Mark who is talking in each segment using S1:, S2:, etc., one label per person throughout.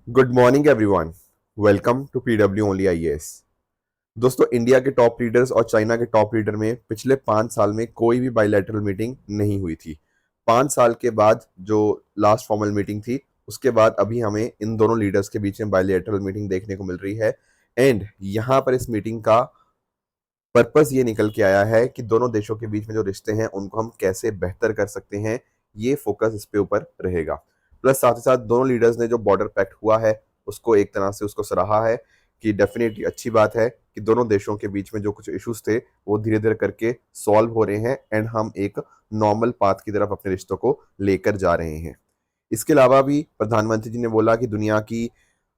S1: Good morning everyone. Welcome to PW only IAS. दोस्तों, India के top leaders और China के टॉप लीडर में पिछले 5 साल में कोई भी बायलैटरल मीटिंग नहीं हुई थी। 5 साल के बाद जो लास्ट फॉर्मल मीटिंग थी, उसके बाद अभी हमें इन दोनों लीडर्स के बीच में बायलैटरल मीटिंग देखने को मिल रही है। एंड यहाँ पर इस मीटिंग का पर्पस ये निकल के आया है कि दोनों देशों के बीच में जो रिश्ते हैं उनको हम कैसे बेहतर कर सकते हैं। ये फोकस इस पे ऊपर रहेगा। प्लस साथ ही साथ दोनों लीडर्स ने जो बॉर्डर पैक्ट हुआ है उसको एक तरह से उसको सराहा है कि डेफिनेटली अच्छी बात है कि दोनों देशों के बीच में जो कुछ इश्यूज थे वो धीरे धीरे करके सॉल्व हो रहे हैं एंड हम एक नॉर्मल पाथ की तरफ अपने रिश्तों को लेकर जा रहे हैं। इसके अलावा भी प्रधानमंत्री जी ने बोला कि दुनिया की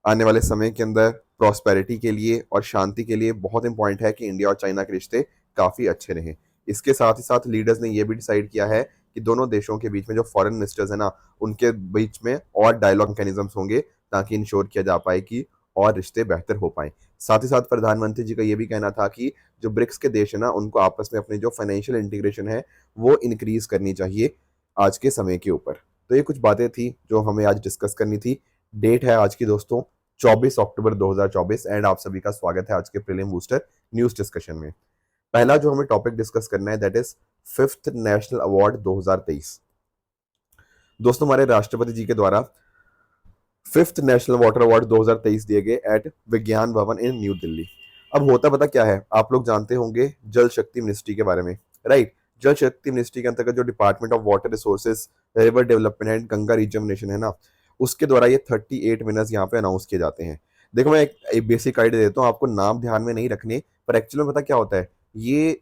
S1: आने वाले समय के अंदर प्रॉस्पेरिटी के लिए और शांति के लिए बहुत इंपॉर्टेंट है कि इंडिया और चाइना के रिश्ते काफ़ी अच्छे रहें। इसके साथ ही साथ लीडर्स ने ये भी डिसाइड किया है कि दोनों देशों के बीच में जो फॉरेन मिनिस्टर्स हैं ना, उनके बीच में और डायलॉग मैकेनिज्म्स होंगे ताकि इंश्योर किया जा पाए कि और रिश्ते बेहतर हो पाए। साथ ही साथ प्रधानमंत्री जी का ये भी कहना था कि जो ब्रिक्स के देश है ना, उनको आपस में अपनी जो फाइनेंशियल इंटीग्रेशन है वो इंक्रीज करनी चाहिए आज के समय के ऊपर। तो ये कुछ बातें थी जो हमें आज डिस्कस करनी थी। डेट है आज की दोस्तों 24 अक्टूबर 2024 एंड आप सभी का स्वागत है आज के प्रीलिम बूस्टर न्यूज डिस्कशन में। पहला जो हमें टॉपिक डिस्कस करना है that is fifth national award 2023। दोस्तों, हमारे राष्ट्रपति जी के द्वारा फिफ्थ नेशनल वाटर अवार्ड 2023 दिए गए एट विज्ञान भवन इन न्यू दिल्ली। अब होता पता क्या है, आप लोग जानते होंगे जल शक्ति मिनिस्ट्री के बारे में, राइट। जल शक्ति मिनिस्ट्री के अंतर्गत जो department of water resources, river development and Ganga rejuvenation है ना, उसके द्वारा ये 38 विनर्स यहाँ पे अनाउंस किए जाते हैं। देखो, मैं एक बेसिक आइडिया देता हूँ आपको, नाम ध्यान में नहीं रखने, पर एक्चुअली में पता क्या होता है, ये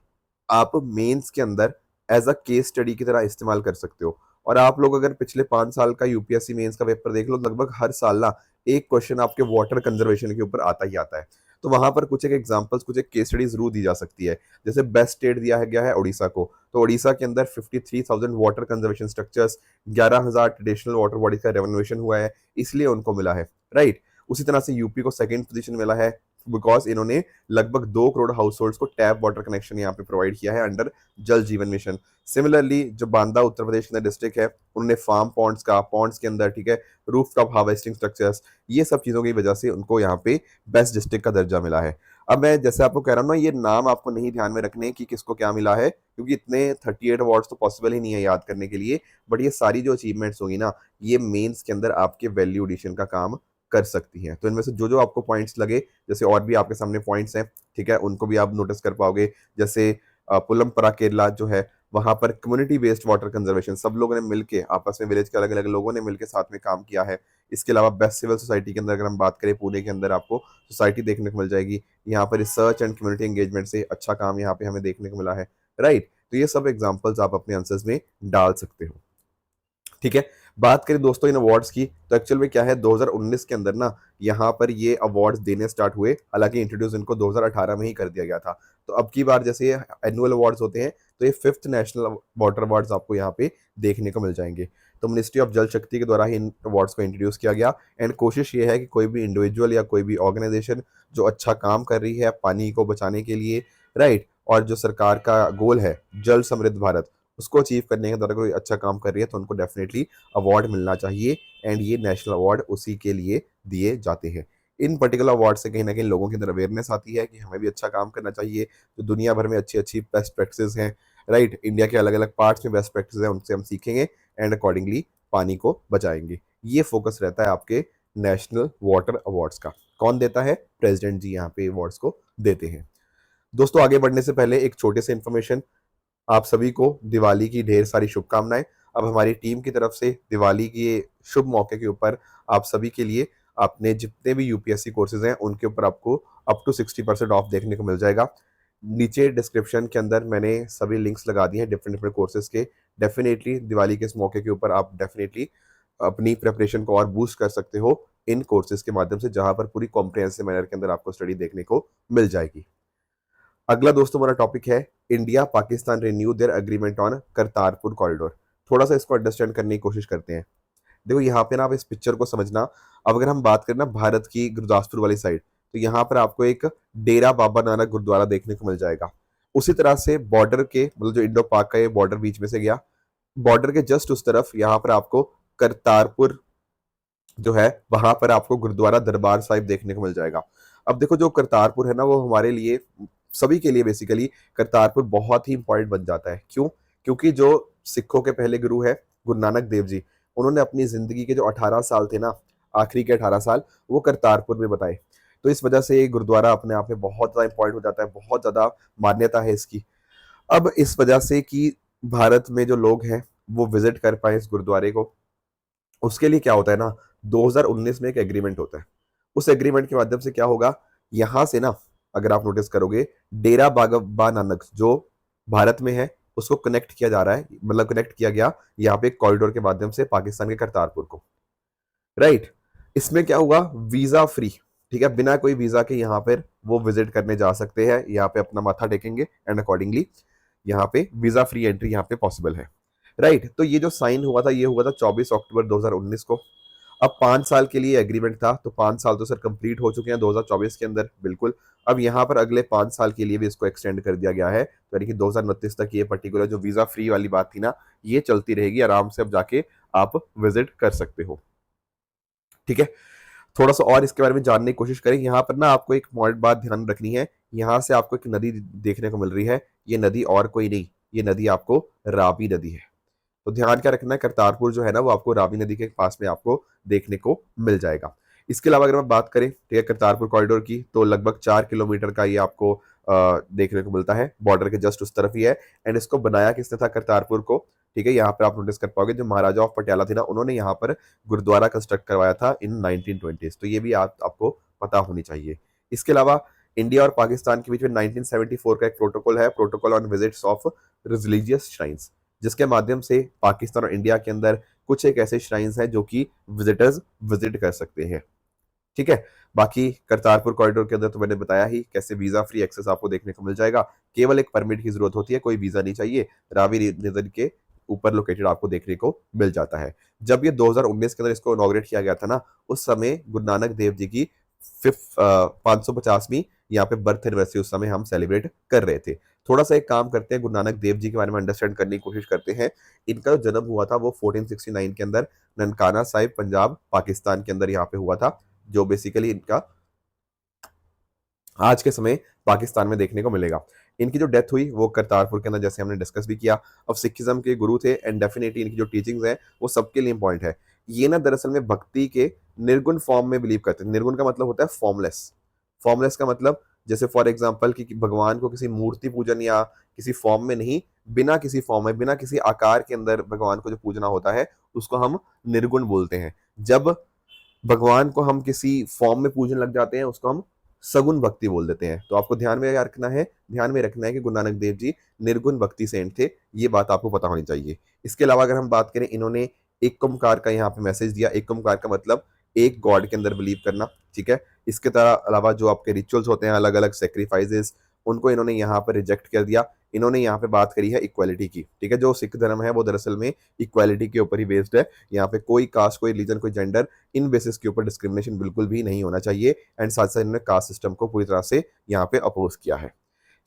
S1: आप मेंस के अंदर एज अ केस स्टडी की तरह इस्तेमाल कर सकते हो। और आप लोग अगर पिछले 5 साल का यूपीएससी मेंस का पेपर देख लो, लगभग हर साल ना एक क्वेश्चन आपके वाटर कंजर्वेशन के ऊपर आता ही आता है। तो वहां पर कुछ एक एग्जांपल्स, कुछ एक केस स्टडी जरूर दी जा सकती है। जैसे बेस्ट स्टेट दिया है गया है उड़ीसा को, तो उड़ीसा के अंदर 53,000 water conservation structures, 11,000 traditional water bodies का रेनोवेशन हुआ है, इसलिए उनको मिला है, राइट। उसी तरह से यूपी को सेकंड पोजीशन मिला है बिकॉज इन्होंने लगभग 2 करोड़ हाउस होल्ड्स को टैप वाटर कनेक्शन यहाँ पे प्रोवाइड किया है अंडर जल जीवन मिशन। सिमिलरली जो बांदा उत्तर प्रदेश के अंदर डिस्ट्रिक्ट है, उन्होंने फार्म पॉन्ड्स के अंदर, ठीक है, रूफ टॉप हार्वेस्टिंग स्ट्रक्चर्स, ये सब चीज़ों की वजह से उनको यहाँ पे बेस्ट डिस्ट्रिक्ट का दर्जा मिला है। अब मैं जैसे आपको कह रहा हूँ ना, ये नाम आपको नहीं ध्यान में रखने कि किसको क्या मिला है, क्योंकि इतने 38 अवार्ड्स तो पॉसिबल ही नहीं है याद करने के लिए। बट ये सारी जो अचीवमेंट्स होगी ना, ये मेंस के अंदर आपके वैल्यू एडिशन का काम कर सकती हैं। तो इनमें से जो जो आपको पॉइंट्स लगे, जैसे और भी आपके सामने पॉइंट्स हैं, ठीक है, उनको भी आप नोटिस कर पाओगे। जैसे पुलमपरा केरला जो है, वहां पर कम्युनिटी बेस्ड वाटर कंजर्वेशन सब लोगों ने मिलके, आपस में विलेज के अलग अलग लोगों ने मिलकर साथ में काम किया है। इसके अलावा बेस्ट सिविल सोसाइटी के अंदर अगर हम बात करें, पुणे के अंदर आपको सोसाइटी देखने को मिल जाएगी। यहाँ पर रिसर्च एंड कम्युनिटी एंगेजमेंट से अच्छा काम यहाँ पे हमें देखने को मिला है, राइट। तो ये सब एग्जाम्पल्स आप अपने आंसर्स में डाल सकते हो, ठीक है। बात करें दोस्तों इन अवार्ड्स की, तो एक्चुअल में क्या है, 2019 के अंदर ना यहाँ पर ये अवार्ड्स देने स्टार्ट हुए। हालांकि इंट्रोड्यूस इनको 2018 में ही कर दिया गया था। तो अब की बार जैसे ये एनुअल अवार्ड्स होते हैं, तो ये फिफ्थ नेशनल वाटर अवार्ड्स आपको यहाँ पे देखने को मिल जाएंगे। तो मिनिस्ट्री ऑफ जल शक्ति के द्वारा ही इन अवार्ड्स को इंट्रोड्यूस किया गया। एंड कोशिश ये है कि कोई भी इंडिविजुअल या कोई भी ऑर्गेनाइजेशन जो अच्छा काम कर रही है पानी को बचाने के लिए, राइट, और जो सरकार का गोल है जल समृद्ध भारत, उसको अचीव करने के द्वारा कोई अच्छा काम कर रही है, तो उनको डेफिनेटली अवार्ड मिलना चाहिए। एंड ये नेशनल अवार्ड उसी के लिए दिए जाते हैं। इन पर्टिकुलर अवार्ड से कहीं ना कहीं लोगों के अंदर अवेयरनेस आती है कि हमें भी अच्छा काम करना चाहिए। जो दुनिया भर में अच्छी अच्छी बेस्ट प्रैक्टिस हैं, राइट, इंडिया के अलग अलग पार्ट्स में बेस्ट प्रैक्टिस हैं, उनसे हम सीखेंगे एंड अकॉर्डिंगली पानी को बचाएंगे। ये फोकस रहता है आपके नेशनल वाटर अवार्ड्स का। कौन देता है? प्रेसिडेंट जी यहाँ पे अवार्ड्स को देते हैं। दोस्तों, आगे बढ़ने से पहले एक छोटे से इन्फॉर्मेशन, आप सभी को दिवाली की ढेर सारी शुभकामनाएं। अब हमारी टीम की तरफ से दिवाली के शुभ मौके के ऊपर आप सभी के लिए अपने जितने भी यूपीएससी कोर्सेज हैं उनके ऊपर आपको अप टू 60% ऑफ देखने को मिल जाएगा। नीचे डिस्क्रिप्शन के अंदर मैंने सभी लिंक्स लगा दिए हैं डिफरेंट डिफरेंट कोर्सेज के। डेफिनेटली दिवाली के इस मौके के ऊपर आप डेफिनेटली अपनी प्रिपरेशन को और बूस्ट कर सकते हो इन कोर्सेज के माध्यम से, जहां पर पूरी कॉम्प्रिहेंसिव मैनर के अंदर आपको स्टडी देखने को मिल जाएगी। अगला दोस्तों हमारा टॉपिक है India Pakistan renew their agreement on Kartarpur corridor. थोड़ा सा इसको अंडरस्टैंड करने की कोशिश करते हैं। देखो, यहाँ पे ना आप इस पिक्चर को समझना। अब अगर हम बात करें ना भारत की गुरदासपुर वाली साइड, तो यहाँ पर आपको एक डेरा बाबा नानक गुरुद्वारा देखने को मिल जाएगा। उसी तरह से बॉर्डर के, मतलब जो इंडो पाक का ये बॉर्डर बीच में से गया, बॉर्डर के जस्ट उस तरफ यहाँ पर आपको करतारपुर जो है वहां पर आपको गुरुद्वारा दरबार साहिब देखने को मिल जाएगा। अब देखो जो करतारपुर है ना, वो हमारे लिए, सभी के लिए बेसिकली करतारपुर बहुत ही इंपॉर्टेंट बन जाता है। क्यों? क्योंकि जो सिखों के पहले गुरु है गुरु नानक देव जी, उन्होंने अपनी जिंदगी के जो 18 साल थे ना, आखिरी के 18 साल वो करतारपुर में बताए। तो इस वजह से ये गुरुद्वारा अपने आप में बहुत ज्यादा इंपॉर्टेंट हो जाता है, बहुत ज्यादा मान्यता है इसकी। अब इस वजह से कि भारत में जो लोग हैं वो विजिट कर पाए इस गुरुद्वारे को, उसके लिए क्या होता है ना, 2019 में एक एग्रीमेंट होता है। उस एग्रीमेंट के माध्यम से क्या होगा, यहां से ना, अगर आप नोटिस करोगे, डेरा बाबा नानक जो भारत में है उसको कनेक्ट किया जा रहा है, मतलब कनेक्ट किया गया यहाँ पे कॉरिडोर के माध्यम से पाकिस्तान के करतारपुर को। राइट। इसमें क्या हुआ, वीजा फ्री, ठीक है, बिना कोई वीजा के यहाँ पर वो विजिट करने जा सकते हैं, यहाँ पे अपना माथा टेकेंगे एंड अकॉर्डिंगली यहाँ पे वीजा फ्री एंट्री यहाँ पे पॉसिबल है। राइट। तो ये जो साइन हुआ था, ये हुआ था 24 अक्टूबर 2019 को। अब 5 साल के लिए एग्रीमेंट था, तो 5 साल तो सर कंप्लीट हो चुके हैं 2024 के अंदर, बिल्कुल। अब यहाँ पर अगले 5 साल के लिए भी इसको एक्सटेंड कर दिया गया है, तो यानी कि 2029 तक ये पर्टिकुलर जो वीजा फ्री वाली बात थी ना, ये चलती रहेगी, आराम से अब जाके आप विजिट कर सकते हो। ठीक है। थोड़ा सा और इसके बारे में जानने की कोशिश करें। यहाँ पर ना आपको एक इम्पॉर्टेंट बात ध्यान रखनी है, यहाँ से आपको एक नदी देखने को मिल रही है, ये नदी और कोई नहीं, ये नदी आपको रावी नदी है। तो ध्यान क्या रखना है, करतारपुर जो है ना वो आपको रावी नदी के पास में आपको देखने को मिल जाएगा। इसके अलावा अगर हम बात करें, ठीक है, करतारपुर कॉरिडोर की, तो लगभग 4 किलोमीटर का ये आपको देखने को मिलता है, बॉर्डर के जस्ट उस तरफ ही है। एंड इसको बनाया किसने था करतारपुर को, ठीक है, यहाँ पर आप नोटिस कर पाओगे जो महाराजा ऑफ पटियाला थे ना, उन्होंने यहाँ पर गुरुद्वारा कंस्ट्रक्ट करवाया था इन 1920s। तो ये भी आपको पता होनी चाहिए। इसके अलावा इंडिया और पाकिस्तान के बीच में 1974 का एक प्रोटोकॉल है, protocol on visits of religious shrines, जिसके माध्यम से पाकिस्तान और इंडिया के अंदर कुछ एक ऐसे श्राइन्स हैं जो कि विजिटर्स विजिट कर सकते हैं। ठीक है। बाकी करतारपुर कॉरिडोर के अंदर तो मैंने बताया ही कैसे वीजा फ्री एक्सेस आपको देखने को मिल जाएगा। केवल एक परमिट की जरूरत होती है, कोई वीजा नहीं चाहिए। रावी नदी के ऊपर लोकेटेड आपको देखने को मिल जाता है। जब ये 2019 के अंदर इसको इनॉग्रेट किया गया था ना, उस समय गुरु नानक देव जी की 550वीं यहाँ पे बर्थ एनिवर्सरी उस समय हम सेलिब्रेट कर रहे थे। थोड़ा सा एक काम करते हैं, गुरु नानक देव जी के बारे में अंडरस्टैंड करने की कोशिश करते हैं। इनका जो जन्म हुआ था वो 1469 के अंदर ननकाना साहिब, पंजाब, पाकिस्तान के अंदर यहाँ पे हुआ था, जो बेसिकली इनका आज के समय पाकिस्तान में देखने को मिलेगा। इनकी जो डेथ हुई वो करतारपुर के अंदर, जैसे हमने डिस्कस भी किया। अब सिखिज्म के गुरु थे एंड डेफिनेटली इनकी जो टीचिंग्स है वो सबके लिए इंपॉर्टेंट है। ये ना दरअसल में भक्ति के निर्गुण फॉर्म में बिलीव करते हैं। निर्गुण का मतलब होता है फॉर्मलेस। फॉर्मलेस का मतलब जैसे फॉर एग्जाम्पल कि भगवान को किसी मूर्ति पूजन या किसी फॉर्म में नहीं, बिना किसी फॉर्म में, बिना किसी आकार के अंदर भगवान को जो पूजना होता है उसको हम निर्गुण बोलते हैं। जब भगवान को हम किसी फॉर्म में पूजने लग जाते हैं उसको हम सगुण भक्ति बोल देते हैं। तो आपको ध्यान में क्या रखना है, ध्यान में रखना है कि गुरु नानक देव जी निर्गुण भक्ति सेंट थे, ये बात आपको पता होनी चाहिए। इसके अलावा अगर हम बात करें, इन्होंने एक ओंकार का यहाँ पे मैसेज दिया। एक ओंकार का मतलब एक गॉड के अंदर बिलीव करना, ठीक है। इसके अलावा जो आपके रिचुअल्स होते हैं, अलग अलग सेक्रीफाइसेस, उनको इन्होंने यहाँ पर रिजेक्ट कर दिया। इन्होंने यहाँ पे बात करी है इक्वालिटी की, ठीक है। जो सिख धर्म है वो दरअसल में इक्वालिटी के ऊपर ही बेस्ड है। यहाँ पे कोई कास्ट, कोई रिलीजन, कोई जेंडर, इन बेसिस के ऊपर डिस्क्रिमिनेशन बिल्कुल भी नहीं होना चाहिए। एंड साथ साथ इन्होंने कास्ट सिस्टम को पूरी तरह से यहाँ पे अपोज किया है।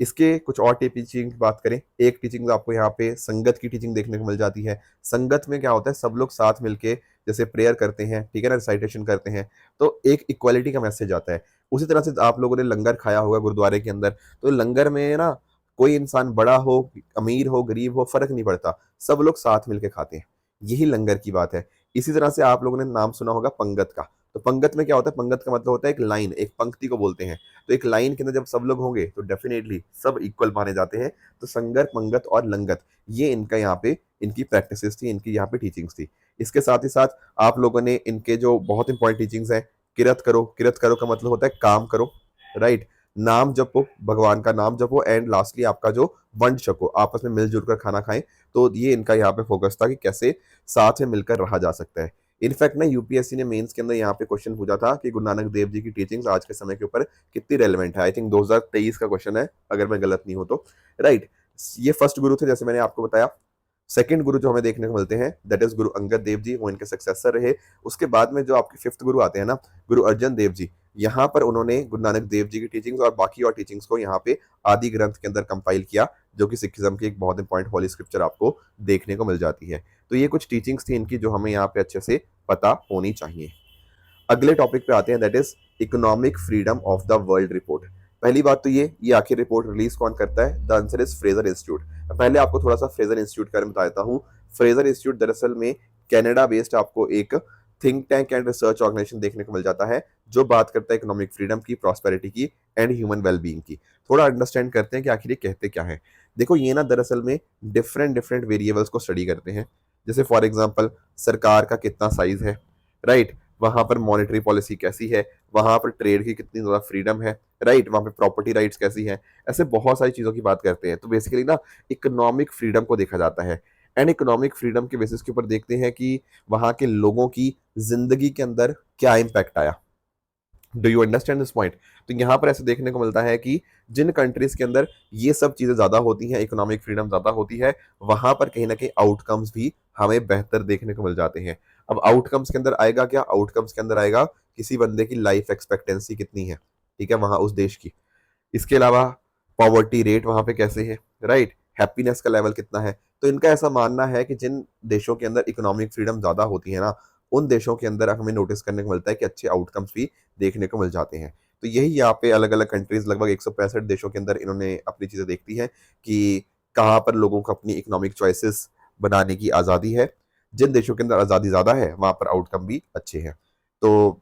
S1: इसके कुछ और टीचिंग की बात करें, एक टीचिंग आपको यहाँ पे संगत की टीचिंग देखने को मिल जाती है। संगत में क्या होता है, सब लोग साथ मिलके जैसे प्रेयर करते हैं, ठीक है ना, रिसाइटेशन करते हैं, तो एक इक्वालिटी का मैसेज आता है। उसी तरह से आप लोगों ने लंगर खाया होगा गुरुद्वारे के अंदर, तो लंगर में ना कोई इंसान बड़ा हो, अमीर हो, गरीब हो, फर्क नहीं पड़ता, सब लोग साथ मिलके खाते हैं। यही लंगर की बात है। इसी तरह से आप लोगों ने नाम सुना होगा पंगत का। तो पंगत में क्या होता है, पंगत का मतलब होता है एक लाइन, एक पंक्ति को बोलते हैं। तो एक लाइन के अंदर जब सब लोग होंगे तो डेफिनेटली सब इक्वल माने जाते हैं। तो संगत, पंगत और लंगत, ये इनका यहाँ पे इनकी प्रैक्टिसेस थी, इनकी यहाँ पे टीचिंग्स थी। इसके साथ ही साथ आप लोगों ने इनके जो बहुत इंपॉर्टेंट टीचिंग्स हैं, किरत करो। किरत करो का मतलब होता है काम करो, राइट। नाम जपो, भगवान का नाम जपो, एंड लास्टली आपका जो वंड छको, आपस में मिलजुल कर खाना खाएं। तो ये इनका यहाँ पे फोकस था कि कैसे साथ में मिलकर रहा जा सकता है। इनफैक्ट ना यूपीएससी ने मेंस के अंदर यहाँ पे क्वेश्चन पूछा था कि गुरु नानक देव जी की टीचिंग्स आज के समय के ऊपर कितनी रेलेवेंट है। आई थिंक 2023 का क्वेश्चन है, अगर मैं गलत नहीं हूं तो, राइट। ये फर्स्ट गुरु थे, जैसे मैंने आपको बताया। सेकंड गुरु जो हमें देखने को मिलते हैं दैट इज गुरु अंगद देव जी, वो इनके सक्सेसर रहे। उसके बाद में जो आपके फिफ्थ गुरु आते हैं ना, गुरु अर्जन देव जी, यहाँ पर उन्होंने गुरु नानक देव जी की टीचिंग्स और बाकी और टीचिंग्स को यहाँ पे आदि ग्रंथ के अंदर कंपाइल किया, जो कि सिखिज्म की एक बहुत इंपॉर्टेंट होली स्क्रिप्चर आपको देखने को मिल जाती है। तो ये कुछ टीचिंग्स थी इनकी जो हमें यहाँ पे अच्छे से पता होनी चाहिए। अगले टॉपिक पे आते हैं, that is economic freedom of the world report. पहली बात तो ये आखिर रिपोर्ट रिलीज कौन करता है? The answer is Fraser institute. पहले आपको थोड़ा सा फ्रेजर इंस्टीट्यूट के बारे में बता देता हूँ। फ्रेजर इंस्टीट्यूट दरअसल में कनाडा बेस्ड आपको एक think tank and research organisation देखने को मिल जाता है, जो बात करता है इकोनॉमिक फ्रीडम की, प्रॉस्पेरिटी की एंड ह्यूमन वेलबींग की। थोड़ा अंडरस्टैंड करते हैं कि आखिर ये कहते क्या है। देखो, ये ना दरअसल में डिफरेंट डिफरेंट वेरिएबल्स को स्टडी करते हैं। जैसे फॉर एग्जांपल सरकार का कितना साइज है, राइट, वहां पर मॉनेटरी पॉलिसी कैसी है, वहां पर ट्रेड की कितनी ज्यादा फ्रीडम है, राइट, वहां पे प्रॉपर्टी राइट्स कैसी है, ऐसे बहुत सारी चीजों की बात करते हैं। तो बेसिकली ना इकोनॉमिक फ्रीडम को देखा जाता है, एंड इकोनॉमिक फ्रीडम के बेसिस के ऊपर देखते हैं कि वहां के लोगों की जिंदगी के अंदर क्या इम्पैक्ट आया। Do you understand this point? तो यहाँ पर ऐसे देखने को मिलता है कि जिन कंट्रीज के अंदर ये सब चीजें ज्यादा होती हैं, इकोनॉमिक फ्रीडम ज्यादा होती है, वहां पर कहीं ना कहीं आउटकम्स भी हमें बेहतर देखने को मिल जाते हैं। अब आउटकम्स के अंदर आएगा क्या? आउटकम्स के अंदर आएगा किसी बंदे की लाइफ एक्सपेक्टेंसी कितनी है, ठीक है, वहां उस देश की। इसके अलावा पॉवर्टी रेट वहां पे कैसे है, राइट, हैप्पीनेस का लेवल कितना है। तो इनका ऐसा मानना है कि जिन देशों के अंदर इकोनॉमिक फ्रीडम ज्यादा होती है ना, उन देशों के अंदर हमें नोटिस करने को मिलता है कि अच्छे आउटकम्स भी देखने को मिल जाते हैं। तो यही यहाँ पे अलग अलग कंट्रीज, लगभग 165 देशों के अंदर इन्होंने अपनी चीजें देखती हैं कि कहाँ पर लोगों को अपनी इकोनॉमिक चॉइसेस बनाने की आज़ादी है। जिन देशों के अंदर आज़ादी ज़्यादा है वहां पर आउटकम भी अच्छे हैं। तो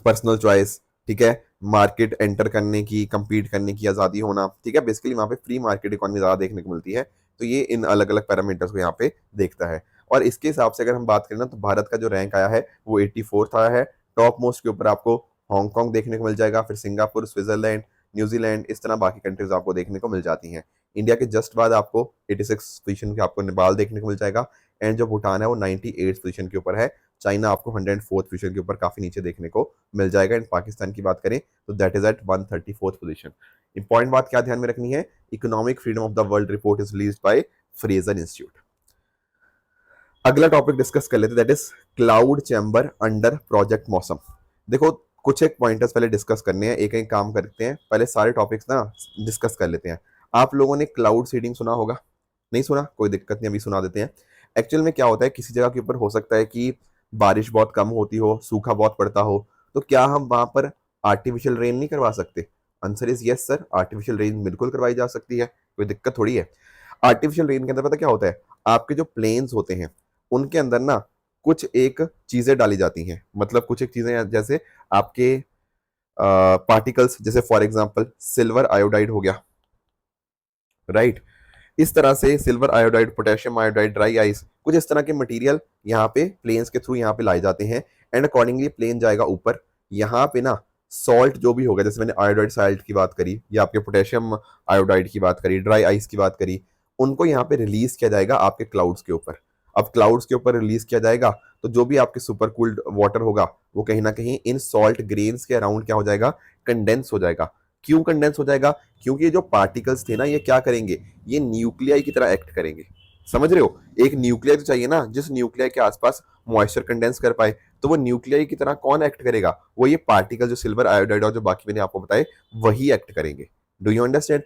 S1: पर्सनल चॉइस, ठीक है, मार्केट एंटर करने की, compete करने की आज़ादी होना, ठीक है, बेसिकली वहाँ पे फ्री मार्केट इकोनॉमी ज़्यादा देखने को मिलती है। तो ये इन अलग अलग पैरामीटर्स को यहाँ पे देखता है। और इसके हिसाब से अगर हम बात करें ना, तो भारत का जो रैंक आया है वो 84th आया है। टॉप मोस्ट के ऊपर आपको हांगकॉन्ग देखने को मिल जाएगा, फिर सिंगापुर, स्विट्जरलैंड, न्यूजीलैंड, इस तरह बाकी कंट्रीज आपको देखने को मिल जाती हैं। इंडिया के जस्ट बाद आपको 86 पोजीशन पे आपको नेपाल देखने को मिल जाएगा, एंड जो भूटान है वो 98 पोजीशन के ऊपर है। चाइना आपको 104th पोजीशन के ऊपर काफी नीचे देखने को मिल जाएगा। एंड पाकिस्तान की बात करें तो that is at 134th position. Important बात क्या ध्यान में रखनी है? Economic freedom of the world report is released by Fraser Institute. अगला टॉपिक डिस्कस कर लेते, that is cloud chamber under project Mausam. देखो, कुछ एक पॉइंटर्स पहले डिस्कस करने हैं, एक एक काम करते हैं, पहले सारे टॉपिक्स ना डिस्कस कर लेते हैं। आप लोगों ने क्लाउड सीडिंग सुना होगा, नहीं सुना? कोई दिक्कत नहीं, अभी सुना देते हैं। एक्चुअल में क्या होता है, किसी जगह के ऊपर हो सकता है कि बारिश बहुत कम होती हो, सूखा बहुत पड़ता हो, तो क्या हम वहां पर आर्टिफिशियल रेन नहीं करवा सकते? Answer is yes sir, artificial rain बिल्कुल करवाई जा सकती है, कोई दिक्कत थोड़ी है। आर्टिफिशियल रेन के अंदर पता क्या होता है, आपके जो प्लेन्स होते हैं उनके अंदर ना कुछ एक चीजें डाली जाती हैं, मतलब कुछ एक चीजें जैसे आपके पार्टिकल्स, जैसे फॉर एग्जांपल सिल्वर आयोडाइड हो गया, राइट, इस तरह से silver iodide, potassium iodide, dry ice, कुछ इस तरह के मटेरियल यहाँ पे प्लेन्स के थ्रू यहाँ पे लाए जाते हैं, एंड अकॉर्डिंगली प्लेन जाएगा ऊपर। यहाँ पे ना सॉल्ट जो भी होगा, जैसे मैंने आयोडाइड साल्ट की बात करी या आपके पोटेशियम आयोडाइड की बात करी, ड्राई आइस की बात करी, उनको यहाँ पे रिलीज किया जाएगा आपके क्लाउड्स के ऊपर। अब क्लाउड्स के ऊपर रिलीज किया जाएगा तो जो भी आपके सुपर कूल्ड वाटर होगा वो कहीं ना कहीं इन सॉल्ट ग्रेन्स के अराउंड क्या हो जाएगा, कंडेंस हो जाएगा। क्यों कंडेंस हो जाएगा? क्योंकि ये जो पार्टिकल्स थे ना, ये क्या करेंगे, ये न्यूक्लियाई की तरह एक्ट करेंगे। समझ रहे हो? एक न्यूक्लियाई तो चाहिए ना, जिस न्यूक्लियाई के आसपास मॉइस्चर कंडेंस कर पाए। तो वो न्यूक्लियाई की तरह कौन एक्ट करेगा? वो ये पार्टिकल जो सिल्वर आयोडाइड और जो बाकी मैंने आपको बताए वही एक्ट करेंगे। Do you understand?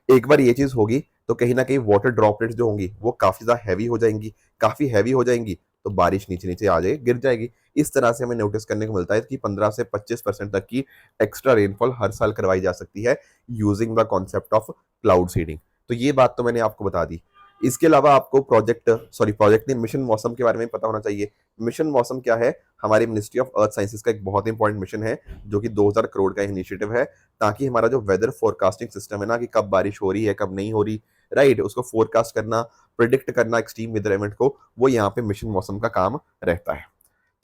S1: एक बार ये चीज होगी तो कहीं ना कहीं वाटर ड्रॉपलेट्स जो होंगी वो काफी ज्यादा हैवी हो जाएंगी, काफी हैवी हो जाएंगी तो बारिश नीचे नीचे आ जाए, गिर जाएगी। इस तरह से हमें नोटिस करने को मिलता है कि 15 से 25% तक की एक्स्ट्रा रेनफॉल हर साल करवाई जा सकती है using the concept of cloud seeding. तो ये बात तो मैंने आपको बता दी। इसके अलावा आपको प्रोजेक्ट नहीं, मिशन मौसम के बारे में पता होना चाहिए। मिशन मौसम क्या है? हमारी मिनिस्ट्री ऑफ अर्थ साइंसेज का एक बहुत इंपॉर्टेंट मिशन है, जो कि 2000 करोड़ का इनिशिएटिव है, ताकि हमारा जो वेदर फोरकास्टिंग सिस्टम है ना, कि कब बारिश हो रही है कब नहीं हो रही, राइट, उसको फोरकास्ट करना, प्रिडिक्ट करना एक्सट्रीम वेदर इवेंट को, वो यहाँ पे मिशन मौसम का काम रहता है।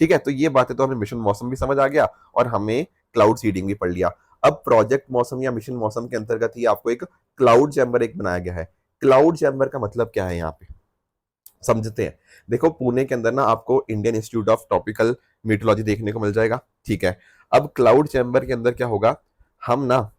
S1: ठीक है, तो ये बातें तो हमें मिशन मौसम भी समझ आ गया और हमें क्लाउड सीडिंग भी पढ़ लिया। अब प्रोजेक्ट मौसम या मिशन मौसम के अंतर्गत ही आपको एक क्लाउड चैम्बर एक बनाया गया है। क्लाउड चैम्बर का मतलब क्या है यहाँ पे, समझते हैं। देखो, पुणे के अंदर ना आपको इंडियन इंस्टीट्यूट ऑफ ट्रॉपिकल मीटोलॉजी देखने को मिल जाएगा, ठीक है। अब क्लाउड चैम्बर के अंदर क्या होगा, हम ना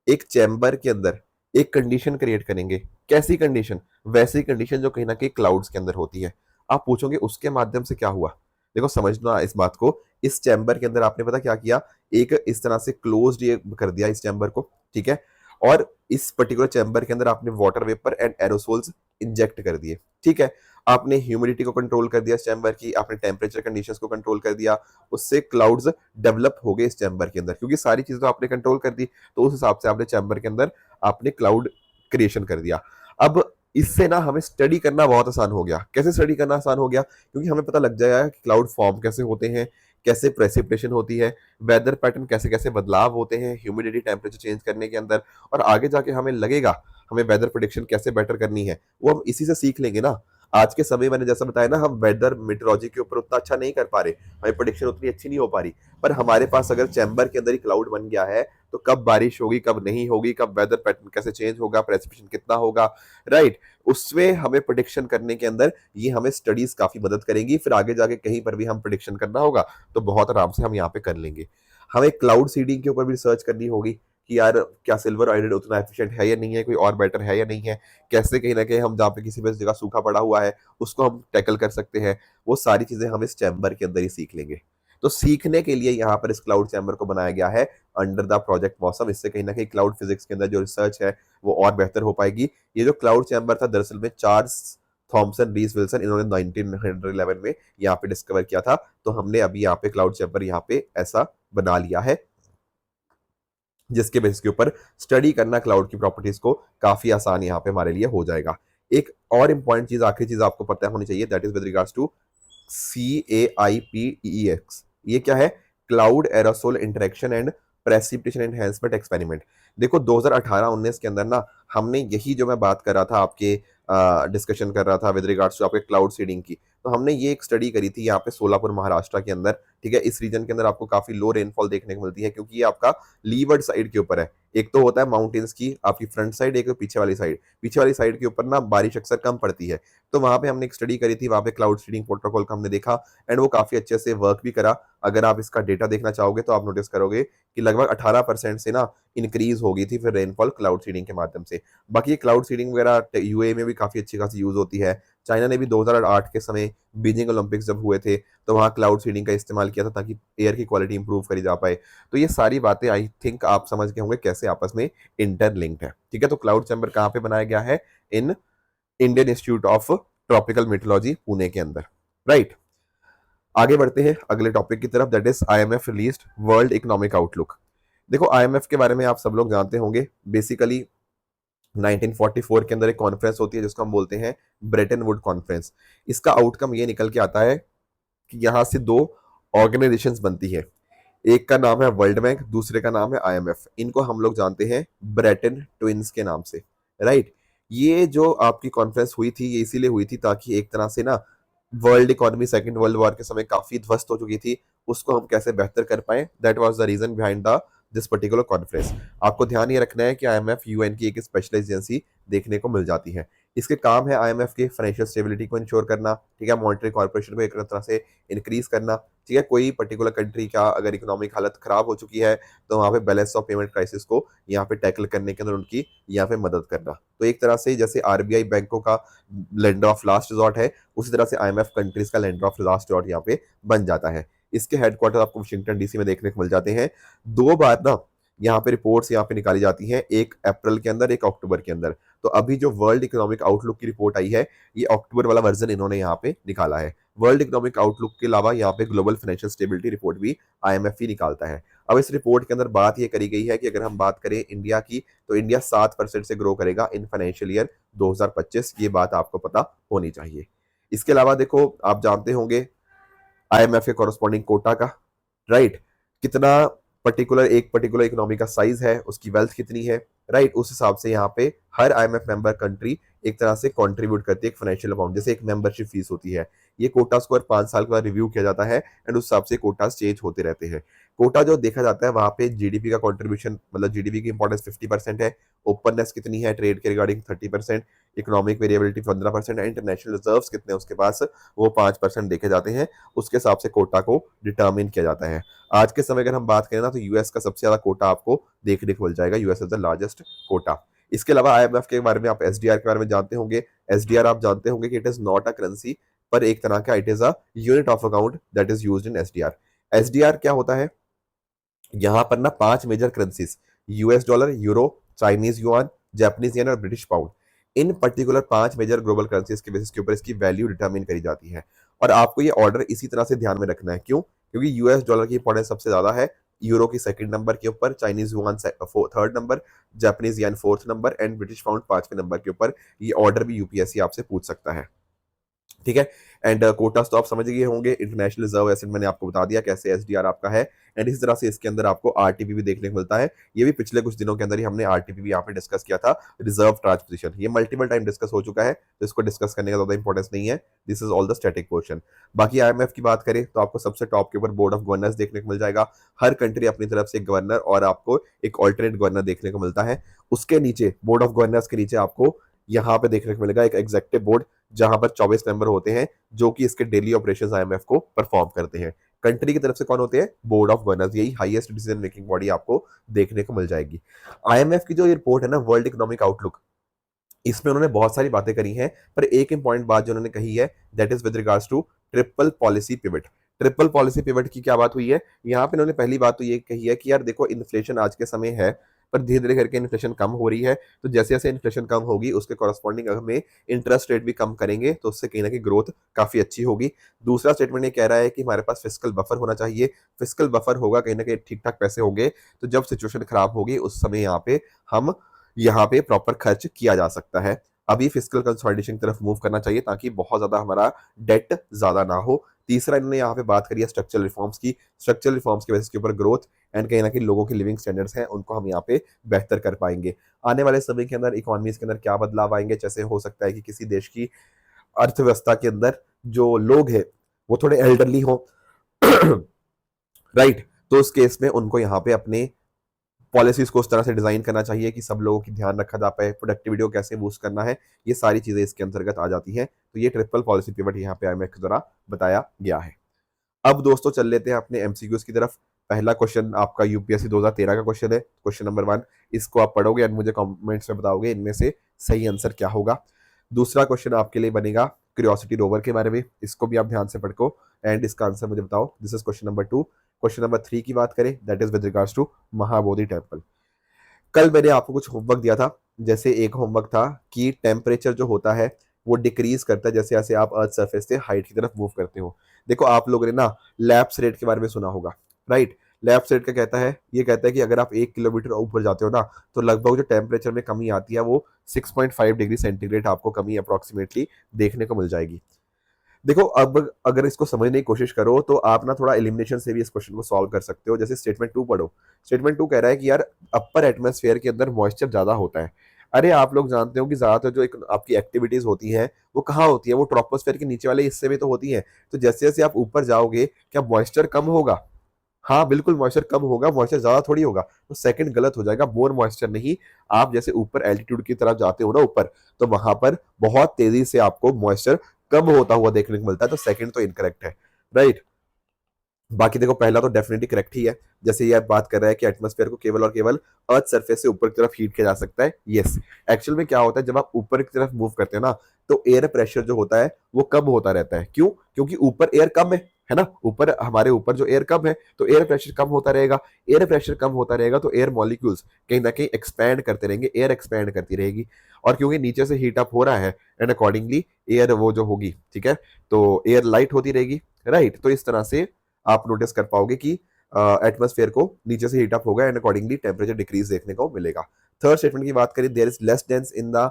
S1: एक चैम्बर के अंदर एक कंडीशन क्रिएट करेंगे। कैसी कंडीशन? वैसी कंडीशन जो कहीं ना कहीं क्लाउड्स के अंदर होती है। आप पूछोगे उसके माध्यम से क्या हुआ? देखो, समझना इस बात को। इस चैम्बर के अंदर आपने पता क्या किया, एक इस तरह से क्लोज्ड ये कर दिया इस चैम्बर को, ठीक है, और इस पर्टिकुलर चैम्बर के अंदर आपने water vapour and aerosols inject कर दिए। ठीक है, आपने ह्यूमिडिटी को कंट्रोल कर दिया इस चैम्बर की, आपने टेम्परेचर कंडीशंस को कंट्रोल कर दिया, उससे क्लाउड्स डेवलप हो गए इस चैम्बर के अंदर, क्योंकि सारी चीजें तो आपने कंट्रोल कर दी, तो उस हिसाब से आपने चैम्बर के अंदर आपने क्लाउड क्रिएशन कर दिया। अब इससे ना हमें स्टडी करना बहुत आसान हो गया। कैसे स्टडी करना आसान हो गया? क्योंकि हमें पता लग जाएगा कि क्लाउड फॉर्म कैसे होते हैं, कैसे प्रेसिपिटेशन होती है, वेदर पैटर्न कैसे कैसे बदलाव होते हैं ह्यूमिडिटी टेम्परेचर चेंज करने के अंदर, और आगे जाके हमें लगेगा हमें वेदर प्रोडिक्शन कैसे बेटर करनी है, वो हम इसी से सीख लेंगे ना। आज के समय मैंने जैसा बताया ना, हम वेदर मेट्रोलॉजी के ऊपर उतना अच्छा नहीं कर पा रहे, हमारी प्रोडिक्शन उतनी अच्छी नहीं हो पा रही, पर हमारे पास अगर चैम्बर के अंदर ही क्लाउड बन गया है, तो कब बारिश होगी, कब नहीं होगी, कब वेदर पैटर्न कैसे चेंज होगा, प्रेसिपिटेशन कितना होगा, राइट, उसमें हमें प्रोडिक्शन करने के अंदर ये हमें स्टडीज काफी मदद करेंगी। फिर आगे जाके कहीं पर भी हम प्रोडिक्शन करना होगा तो बहुत आराम से हम यहाँ पे कर लेंगे। हमें क्लाउड सीडिंग के ऊपर भी रिसर्च करनी होगी कि यार क्या सिल्वर आइलेट उतना एफिशिएंट है या नहीं है, कोई और बेटर है या नहीं है, कैसे कहीं ना कहीं हम जहाँ पे किसी भी जगह सूखा पड़ा हुआ है उसको हम टैकल कर सकते हैं। वो सारी चीजें हम इस चैम्बर के अंदर ही सीख लेंगे। तो सीखने के लिए यहाँ पर इस क्लाउड चैम्बर को बनाया गया है अंडर द प्रोजेक्ट मौसम। इससे कहीं ना कहीं क्लाउड फिजिक्स के अंदर जो रिसर्च है वो और बेहतर हो पाएगी। ये जो क्लाउड चैम्बर था दरअसल में चार्ल्स थॉमसन रीस विल्सन इन्होंने 1911 में यहाँ पे डिस्कवर किया था। तो हमने अभी यहाँ पे क्लाउड चैम्बर यहाँ पे ऐसा बना लिया है, जिसके बेसिस के ऊपर स्टडी करना क्लाउड की प्रॉपर्टीज को काफी आसान यहाँ पे हमारे लिए हो जाएगा। एक और इंपॉर्टेंट चीज, आखिरी चीज आपको पता होनी चाहिए, that is with regards to CAIPEX। ये क्या है? Cloud aerosol interaction and precipitation enhancement experiment. देखो 2018-19 के अंदर ना हमने यही जो मैं बात कर रहा था आपके डिस्कशन कर रहा था विद रिगार्ड्स टू आपके क्लाउड सीडिंग की, तो हमने ये एक स्टडी करी थी यहाँ पे सोलापुर महाराष्ट्र के अंदर। ठीक है, इस रीजन के अंदर आपको काफी लो रेनफॉल देखने को मिलती है, क्योंकि ये आपका लीवर्ड साइड के ऊपर है। एक तो होता है माउंटेन्स की आपकी फ्रंट साइड, एक पीछे वाली साइड। पीछे वाली साइड के ऊपर ना बारिश अक्सर कम पड़ती है, तो वहां पे हमने एक स्टडी करी थी, वहां पे क्लाउड सीडिंग प्रोटोकॉल का हमने देखा एंड वो काफी अच्छे से वर्क भी करा। अगर आप इसका डेटा देखना चाहोगे तो आप नोटिस करोगे कि लगभग 18% से ना इंक्रीज हो गई थी फिर रेनफॉल क्लाउड सीडिंग के माध्यम से। बाकी ये क्लाउड सीडिंग वगैरह यूए में भी काफी अच्छी खासी यूज होती है। चाइना ने भी 2008 के समय बीजिंग ओलंपिक्स जब हुए थे तो वहाँ क्लाउड सीडिंग का इस्तेमाल किया था ताकि एयर की क्वालिटी इंप्रूव करी जा पाए। तो ये सारी बातें आई थिंक आप समझ गए होंगे कैसे आपस में इंटरलिंक्ड है। ठीक है, तो क्लाउड चैम्बर कहाँ पे बनाया गया है? In Indian institute of tropical metrology Pune के अंदर, राइट। आगे बढ़ते हैं अगले टॉपिक की तरफ, that is IMF released world economic outlook. देखो IMF के बारे में आप सब लोग जानते होंगे। बेसिकली 1944 के अंदर एक कॉन्फ्रेंस होती है जिसको हम बोलते हैं ब्रेटन वुड कॉन्फ्रेंस। इसका आउटकम ये निकल के आता है कि यहाँ से दो ऑर्गेनाइजेशंस बनती है, एक का नाम है वर्ल्ड बैंक, दूसरे का नाम है IMF। इनको हम लोग जानते हैं ब्रेटन ट्विंस के नाम से, राइट। ये जो आपकी कॉन्फ्रेंस हुई थी ये इसीलिए हुई थी ताकि एक तरह से ना world economy second world war के समय काफी ध्वस्त हो चुकी थी, उसको हम कैसे बेहतर कर पाए। That was the reason behind the this particular conference. आपको ध्यान ये रखना है कि IMF UN की एक स्पेशलाइज्ड एजेंसी देखने को मिल जाती है। इसके काम है IMF के फाइनेंशियल स्टेबिलिटी को इंश्योर करना, ठीक है, मॉनेटरी कॉर्पोरेशन को एक तरह से इंक्रीज करना। ठीक है, कोई पर्टिकुलर कंट्री का अगर इकोनॉमिक हालत खराब हो चुकी है तो वहाँ पे बैलेंस ऑफ पेमेंट क्राइसिस को यहाँ पे टैकल करने के अंदर उनकी यहाँ पे मदद करना। तो एक तरह से जैसे RBI बैंकों का लेंडर ऑफ लास्ट रिजॉर्ट है, उसी तरह से IMF कंट्रीज का लेंडर ऑफ लास्ट रिजॉर्ट यहाँ पे बन जाता है। इसके हेडक्वार्टर आपको वाशिंगटन DC में देखने को मिल जाते हैं। दो बार ना यहाँ पे रिपोर्ट्स यहाँ पे निकाली जाती हैं, एक अप्रैल के अंदर, एक अक्टूबर के अंदर। तो अभी जो वर्ल्ड इकोनॉमिक आउटलुक की रिपोर्ट आई है ये अक्टूबर वाला वर्जन इन्होंने यहाँ पे निकाला है। वर्ल्ड इकोनॉमिक आउटलुक के अलावा यहाँ पे ग्लोबल फाइनेंशियल स्टेबिलिटी रिपोर्ट भी IMF ही निकालता है। अब इस रिपोर्ट के अंदर बात ये करी गई है कि अगर हम बात करें इंडिया की, तो इंडिया 7% से ग्रो करेगा इन फाइनेंशियल ईयर 2025। ये बात आपको पता होनी चाहिए। इसके अलावा देखो आप जानते होंगे IMF के कॉरस्पॉन्डिंग कोटा का, राइट, कितना एक पर्टिकुलर इकोनॉमी का साइज है, उसकी वेल्थ कितनी है, राइट, उस हिसाब से यहाँ पे हर IMF मेंबर कंट्री एक तरह से कंट्रीब्यूट करती है एक फाइनेंशियल अमाउंट, जैसे एक मेंबरशिप फीस होती है। ये कोटा स्कोर 5 साल के बाद रिव्यू किया जाता है एंड उस हिसाब से कोटा चेंज होते रहते हैं। कोटा जो देखा जाता है वहां पे GDP का कंट्रीब्यूशन, मतलब GDP की इंपॉर्टेंस 50% है, ओपननेस कितनी है ट्रेड के रिगार्डिंग 30%, इकोनॉमिक वेरिएबिलिटी 15% है, इंटरनेशनल रिजर्व्स कितने उसके पास वो 5% देखे जाते हैं। उसके हिसाब से कोटा को डिटर्मिन किया जाता है। आज के समय अगर हम बात करें ना तो यूएस का सबसे ज्यादा कोटा आपको देखने को मिल जाएगा, US is the largest quota. इसके अलावा IMF के बारे में आप SDR के बारे में जानते होंगे। SDR आप जानते होंगे कि it is not a currency, पर एक तरह का it is a unit of account that is used in SDR। SDR क्या होता है? यहाँ पर ना 5 major currencies, US dollar, euro, Chinese yuan, Japanese yen और British pound, in particular 5 major global currencies के बेसिस के ऊपर इसकी वैल्यू डिटरमिन करी जाती है। और आपको ये ऑर्डर इसी तरह से ध्यान में रखना है। क्यों? क्योंकि यूएस डॉलर की इंपॉर्टेंस सबसे ज्यादा है, यूरो की सेकंड नंबर के ऊपर, Chinese yuan third number, Japanese yen fourth number and British pound 5वें नंबर के ऊपर। ये ऑर्डर भी यूपीएससी आपसे पूछ सकता है। ठीक है। एंड कोटास तो आप समझ गए होंगे, इंटरनेशनल रिजर्व एसेट मैंने आपको बता दिया कैसे एसडीआर आपका है। एंड इस तरह से इसके अंदर आपको आरटीपी भी देखने को मिलता है। ये भी पिछले कुछ दिनों के अंदर ही हमने आरटीपी भी यहाँ पे डिस्कस किया था, रिजर्व ट्रांसपोजिशन। ये मल्टीपल टाइम डिस्कस हो चुका है, तो इसको डिस्कस करने का ज्यादा इंपॉर्टेंस नहीं है। This is all the static portion. बाकी आईएमएफ की बात करें तो आपको सबसे टॉप के ऊपर बोर्ड ऑफ गवर्नर्स देखने को मिल जाएगा। हर कंट्री अपनी तरफ से एक गवर्नर और आपको एक ऑल्टरनेट गवर्नर देखने को मिलता है। उसके नीचे बोर्ड ऑफ गवर्नर्स के नीचे आपको यहाँ पे देखने को मिलेगा एक एग्जेक्टिव बोर्ड, जहां पर 24 मेंबर होते हैं जो कि इसके डेली ऑपरेशंस आईएमएफ को परफॉर्म करते हैं। कंट्री की तरफ से कौन होते हैं? Board of governors. यही हाईएस्ट डिसीजन मेकिंग बॉडी आपको देखने को मिल जाएगी। आईएमएफ की जो रिपोर्ट है ना, वर्ल्ड इकोनॉमिक आउटलुक, इसमें उन्होंने बहुत सारी बातें करी हैं, पर एक इंपॉर्टेंट बात जो उन्होंने कही है that is with regards to triple policy pivot. Triple policy pivot की क्या बात हुई है यहाँ पे? उन्होंने पहली बात तो ये कही है कि यार देखो, इन्फ्लेशन आज के समय है, पर धीरे धीरे करके इन्फ्लेशन कम हो रही है, तो जैसे जैसे इन्फ्लेशन कम होगी उसके कॉरस्पॉन्डिंग हमें इंटरेस्ट रेट भी कम करेंगे, तो उससे कहीं ना कहीं ग्रोथ काफी अच्छी होगी। दूसरा स्टेटमेंट ये कह रहा है कि हमारे पास फिस्कल बफर होना चाहिए। फिस्कल बफर होगा कहीं ना कहीं ठीक ठाक पैसे होंगे, तो जब सिचुएशन खराब होगी उस समय हम यहाँ पे प्रॉपर खर्च किया जा सकता है। अभी फिस्कल कंसोलिडेशन की तरफ मूव करना चाहिए ताकि बहुत ज्यादा हमारा डेट ज्यादा ना हो। तीसरा इन्होंने यहाँ पे बात करी है स्ट्रक्चरल रिफॉर्म्स की। स्ट्रक्चरल रिफॉर्म्स की बेसिस के ऊपर ग्रोथ एंड कहीं ना कहीं लोगों की लिविंग स्टैंडर्ड्स हैं उनको हम यहाँ पे बेहतर कर पाएंगे। आने वाले समय के अंदर इकोनॉमीज के अंदर क्या बदलाव आएंगे? जैसे हो सकता है कि किसी देश की अर्थव्यवस्था के अंदर जो लोग हैं वो थोड़े एल्डरली हो राइट, तो उस केस में उनको यहाँ पे अपने पॉलिसीज को उस तरह से डिजाइन करना चाहिए कि सब लोगों की ध्यान रखा जा पाए, प्रोडक्टिविटी को कैसे बूस्ट करना है, ये सारी चीजें इसके अंतर्गत आ जाती हैं। तो ये ट्रिपल पॉलिसी पिवट यहाँ पे आईएमएफ के द्वारा बताया गया है। अब दोस्तों चल लेते हैं अपने एमसीक्यूज की तरफ। पहला क्वेश्चन आपका यूपीएससी 2013 का क्वेश्चन है, क्वेश्चन नंबर 1। इसको आप पढ़ोगे एंड मुझे कमेंट्स में बताओगे इनमें से सही आंसर क्या होगा। दूसरा क्वेश्चन आपके लिए बनेगा क्यूरियोसिटी रोवर के बारे में, इसको भी आप ध्यान से पढ़ो एंड इसका आंसर मुझे बताओ। This is question number 2। Question number 3 की बात करें that is with regards to Mahabodhi temple. कल मैंने आपको कुछ होमवर्क दिया था, जैसे एक होमवर्क था कि टेम्परेचर जो होता है वो डिक्रीज करता है जैसे जैसे आप अर्थ सरफेस से हाइट की तरफ मूव करते हो। देखो आप लोगों ने ना लैप्स रेट के बारे में सुना होगा, राइट? लैप्स रेट का कहता है, ये कहता है कि अगर आप 1 किलोमीटर ऊपर जाते हो ना, तो लगभग जो टेम्परेचर में कमी आती है वो 6.5 डिग्री सेंटीग्रेड आपको कमी अप्रोक्सीमेटली देखने को मिल जाएगी। देखो अब अगर इसको समझने की कोशिश करो तो आप ना थोड़ा एलिमिनेशन से भी इस क्वेश्चन को सॉल्व कर सकते हो। जैसे स्टेटमेंट 2 पढ़ो। स्टेटमेंट 2 कह रहा है कि यार अपर एटमॉस्फेयर के अंदर मॉइस्चर ज्यादा होता है। अरे आप लोग जानते हो कि ज्यादातर जो एक आपकी एक्टिविटीज होती हैं वो कहाँ होती है? वो ट्रोपोस्फेयर के नीचे वाले हिस्से में तो होती हैं। तो जैसे जैसे आप ऊपर जाओगे क्या मॉइस्चर कम होगा? हाँ बिल्कुल, मॉइस्चर कम होगा, मॉइस्चर ज्यादा थोड़ी होगा। तो सेकंड गलत हो जाएगा, मोर मॉइस्चर नहीं। आप जैसे ऊपर एल्टीट्यूड की तरफ जाते हो ना ऊपर, तो वहां पर बहुत तेजी से आपको मॉइस्चर कम होता हुआ देखने को मिलता है, तो सेकंड तो इनकरेक्ट है, राइट? बाकी देखो पहला तो डेफिनेटली करेक्ट ही है। जैसे ये बात कर रहा है कि एटमॉस्फेयर को केवल और केवल अर्थ सरफेस से ऊपर की तरफ हीट किया जा सकता है। यस, एक्चुअल में क्या होता है जब आप ऊपर की तरफ मूव करते हैं ना, तो एयर प्रेशर जो होता है वो कम होता रहता है। क्यों? क्योंकि ऊपर एयर कम है ना, ऊपर हमारे ऊपर जो एयर कम है तो एयर प्रेशर कम होता रहेगा। एयर प्रेशर कम होता रहेगा तो एयर मॉलिक्यूल्स कहीं ना कहीं एक्सपैंड करते रहेंगे, एयर एक्सपैंड करती रहेगी। और क्योंकि नीचे से हीट अप हो रहा है एंड अकॉर्डिंगली एयर वो जो होगी, ठीक है, तो एयर लाइट होती रहेगी, राइट? तो इस तरह से आप नोटिस कर पाओगे कि एटमॉस्फेयर को नीचे से हीट अप होगा एंड अकॉर्डिंगली टेम्परेचर डिक्रीज देखने को मिलेगा। थर्ड स्टेटमेंट की बात करें, there is less dense in the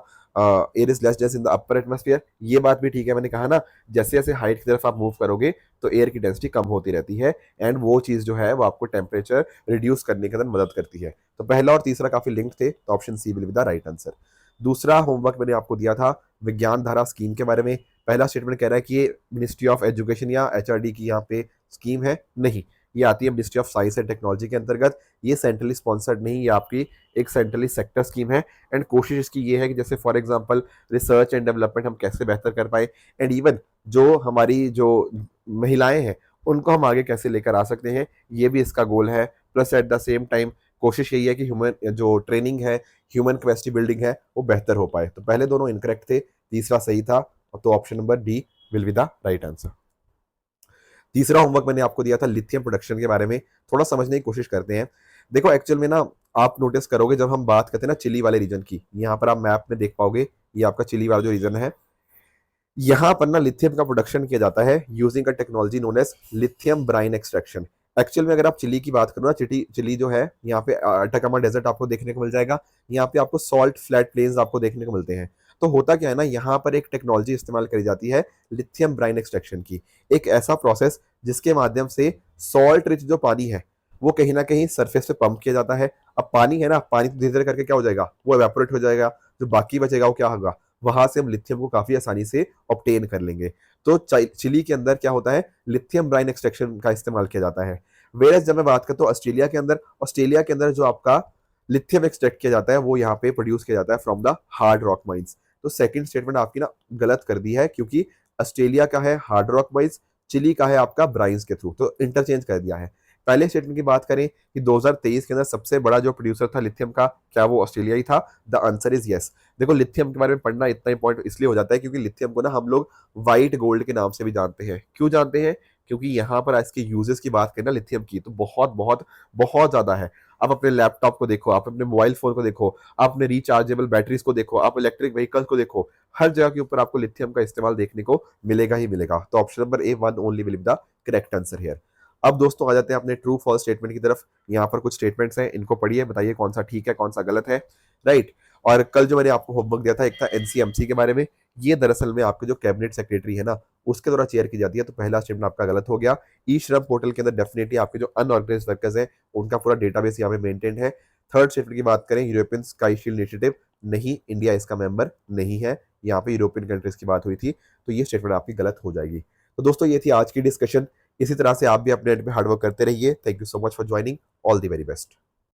S1: air is less dense in the upper atmosphere. ये बात भी ठीक है, मैंने कहा ना जैसे जैसे हाइट की तरफ आप मूव करोगे तो एयर की डेंसिटी कम होती रहती है एंड वो चीज जो है वो आपको टेम्परेचर रिड्यूस करने के अंदर मदद करती है। तो पहला और तीसरा काफी लिंक्ड थे, तो option C will be the right answer. दूसरा होमवर्क मैंने आपको दिया था विज्ञान धारा स्कीम के बारे में। पहला स्टेटमेंट कह रहा है कि ये मिनिस्ट्री ऑफ एजुकेशन या एचआरडी की यहाँ पे स्कीम है, नहीं, ये आती है ministry of science and technology के अंतर्गत। ये सेंट्रली स्पॉन्सर्ड नहीं, ये आपकी एक सेंट्रली सेक्टर स्कीम है एंड कोशिश इसकी ये है कि जैसे for example research and development हम कैसे बेहतर कर पाए एंड इवन जो हमारी जो महिलाएं हैं उनको हम आगे कैसे लेकर आ सकते हैं, ये भी इसका गोल है। Plus at the same time कोशिश यही है कि ह्यूमन जो ट्रेनिंग है, ह्यूमन कैपेसिटी बिल्डिंग है, वो बेहतर हो पाए। तो पहले दोनों इनकरेक्ट थे, तीसरा सही था, तो option number D will be the right answer. तीसरा होमवर्क मैंने आपको दिया था लिथियम प्रोडक्शन के बारे में, थोड़ा समझने की कोशिश करते हैं। देखो एक्चुअल में ना आप नोटिस करोगे जब हम बात करते हैं ना चिली वाले रीजन की, यहाँ पर आप मैप में देख पाओगे ये आपका चिली वाला जो रीजन है, यहाँ पर ना लिथियम का प्रोडक्शन किया जाता है using a technology known as lithium brine extraction. Actual में अगर आप चिली की बात करो ना, चिली जो है यहाँ पे अटाकामा डेजर्ट आपको देखने को मिल जाएगा। यहाँ पे आपको सॉल्ट फ्लैट प्लेन्स आपको देखने को मिलते हैं। तो होता क्या है ना, यहाँ पर एक टेक्नोलॉजी इस्तेमाल करी जाती है लिथियम ब्राइन एक्सट्रैक्शन की, एक ऐसा प्रोसेस जिसके माध्यम से सॉल्ट रिच जो पानी है वो कहीं ना कहीं सरफेस पे पंप किया जाता है। अब पानी है ना, पानी तो धीरे धीरे करके क्या हो जाएगा, वो एवेपोरेट हो जाएगा। जो बाकी बचेगा वो क्या होगा, वहां से हम लिथियम को काफी आसानी से ऑब्टेन कर लेंगे। तो चिली के अंदर क्या होता है, लिथियम ब्राइन एक्सट्रैक्शन का इस्तेमाल किया जाता है। वेरस जब मैं बात करता हूँ ऑस्ट्रेलिया के अंदर जो आपका लिथियम एक्सट्रैक्ट किया जाता है वो यहाँ पे प्रोड्यूस किया जाता है from the hard rock mines. तो सेकंड स्टेटमेंट आपकी ना गलत कर दी है, क्योंकि ऑस्ट्रेलिया का है हार्ड रॉक माइंस, चिली का है आपका ब्राइंस के थ्रू, तो इंटरचेंज कर दिया है। पहले स्टेटमेंट की बात करें कि 2023 के अंदर सबसे बड़ा जो प्रोड्यूसर था लिथियम का, क्या वो ऑस्ट्रेलिया ही था? The answer is yes. देखो लिथियम के बारे में पढ़ना इतना इंपॉर्टेंट इसलिए हो जाता है क्योंकि लिथियम को ना हम लोग व्हाइट गोल्ड के नाम से भी जानते हैं। क्यों जानते हैं? क्योंकि यहाँ पर इसके यूजेस की बात करें ना लिथियम की, तो बहुत बहुत बहुत ज्यादा है। आप अपने लैपटॉप को देखो, आप अपने मोबाइल फोन को देखो, आप अपने रिचार्जेबल बैटरीज को देखो, आप इलेक्ट्रिक व्हीकल्स को देखो, हर जगह के ऊपर आपको लिथियम का इस्तेमाल देखने को मिलेगा ही मिलेगा। तो option number A one only will be the correct answer here. अब दोस्तों आ जाते हैं अपने ट्रू फॉल्स स्टेटमेंट की तरफ। यहाँ पर कुछ स्टेटमेंट्स हैं, इनको पढ़िए, बताइए कौन सा ठीक है कौन सा गलत है, राइट। और कल जो मैंने आपको होमवर्क दिया था, एक था एनसीएमसी के बारे में, ये दरअसल में आपके जो कैबिनेट सेक्रेटरी है ना उसके द्वारा चेयर की जाती है। तो पहला स्टेटमेंट आपका गलत हो गया। ई श्रम पोर्टल के अंदर डेफिनेटली आपके जो अनऑर्गेनाइज्ड वर्कर्स हैं उनका पूरा डेटाबेस यहाँ पे मेंटेन है। थर्ड स्टेटमेंट की बात करें, यूरोपियन स्काई शील्ड इनिशिएटिव, नहीं, इंडिया इसका मेंबर नहीं है। यहाँ पे यूरोपियन कंट्रीज की बात हुई थी, तो ये स्टेटमेंट आपकी गलत हो जाएगी। तो दोस्तों ये थी आज की डिस्कशन। इसी तरह से आप भी अपने एंड पे हार्डवर्क करते रहिए। Thank you so much for joining. All the very best.